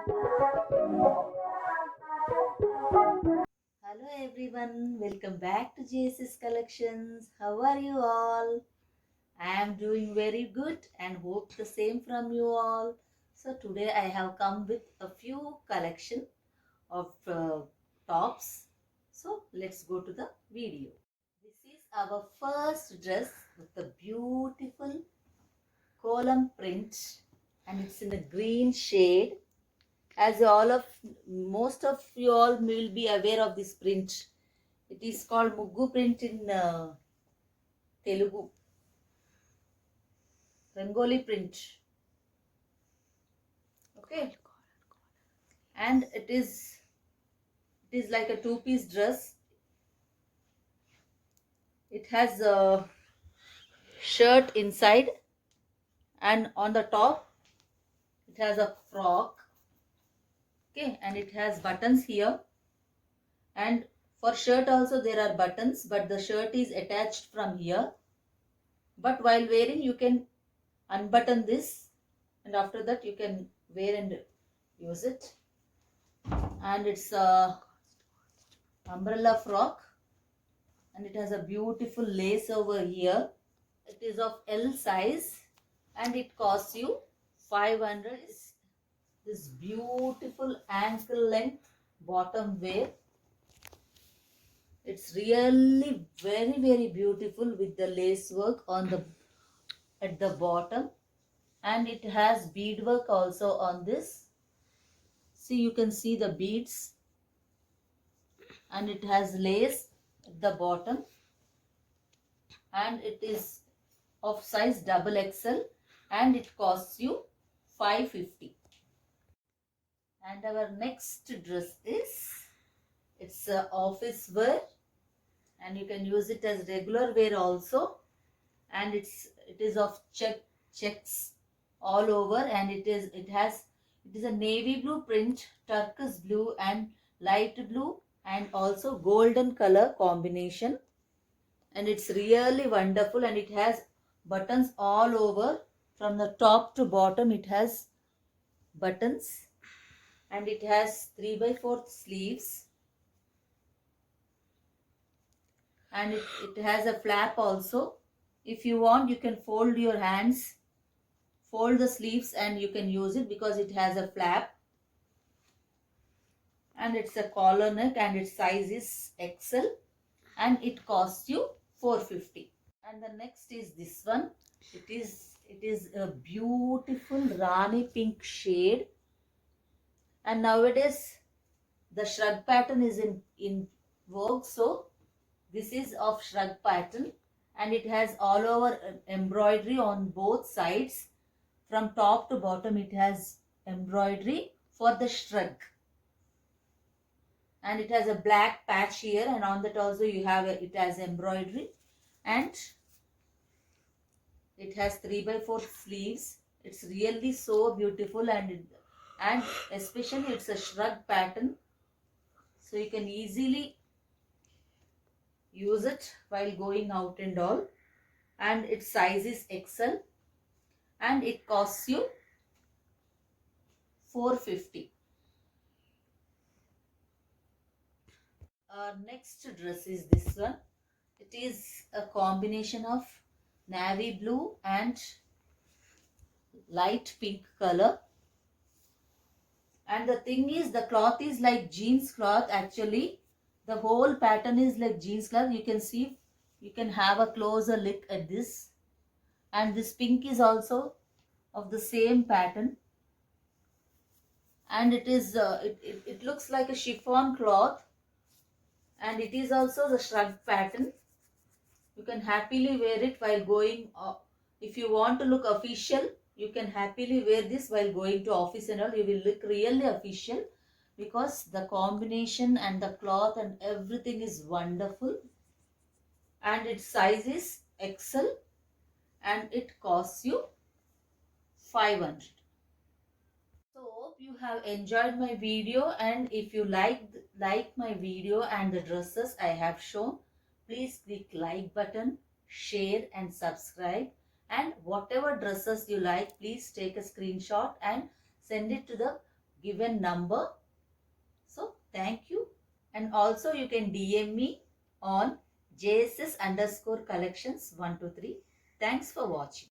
Hello everyone, welcome back to JSS Collections. How are you all? I am doing very good and hope the same from you all. So today I have come with a few collection of tops. So let's go to the video. This is our first dress with the beautiful column print and it's in a green shade. As most of you all will be aware of this print. It is called Muggu print in Telugu. Rangoli print. Okay. And it is like a two-piece dress. It has a shirt inside and on the top it has a frock. Okay, and it has buttons here. And for shirt also there are buttons, but the shirt is attached from here. But while wearing you can unbutton this and after that you can wear and use it. And it's a umbrella frock and it has a beautiful lace over here. It is of L size and it costs you 500. This beautiful ankle length bottom wear. It's really very beautiful with the lace work on the at the bottom, and it has beadwork also on this. See, you can see the beads, and it has lace at the bottom, and it is of size double XL and it costs you 550. And our next dress is, it's a office wear and you can use it as regular wear also, and it is of checks all over, and it is a navy blue print, turquoise blue and light blue and also golden color combination, and it's really wonderful, and it has buttons all over from the top to bottom. It has buttons and it has 3/4 sleeves, and it has a flap also. If you want, you can fold your hands, fold the sleeves and you can use it because it has a flap, and it's a collar neck and its size is XL and it costs you 450. And the next is this one. It is a beautiful Rani pink shade, and nowadays the shrug pattern is in vogue, so this is of shrug pattern and it has all over embroidery on both sides. From top to bottom it has embroidery for the shrug, and it has a black patch here, and on that also you have it has embroidery, and it has 3/4 sleeves. It's really so beautiful, and especially it's a shrug pattern, so you can easily use it while going out and all, and its size is XL and it costs you 450. Our next dress is this one. It is a combination of navy blue and light pink color, and the thing is the cloth is like jeans cloth. Actually the whole pattern is like jeans cloth. You can see, you can have a closer look at this, and this pink is also of the same pattern, and it looks like a chiffon cloth, and it is also the shrug pattern. You can happily wear it while going if you want to look official, you can happily wear this while going to office and all. You will look really official because the combination and the cloth and everything is wonderful, and its size is XL and it costs you 500. So hope you have enjoyed my video, and if you like my video and the dresses I have shown, please click like button, share and subscribe, and whatever dresses you like, please take a screenshot and send it to the given number. So thank you. And also you can DM me on JSS_collections123. Thanks for watching.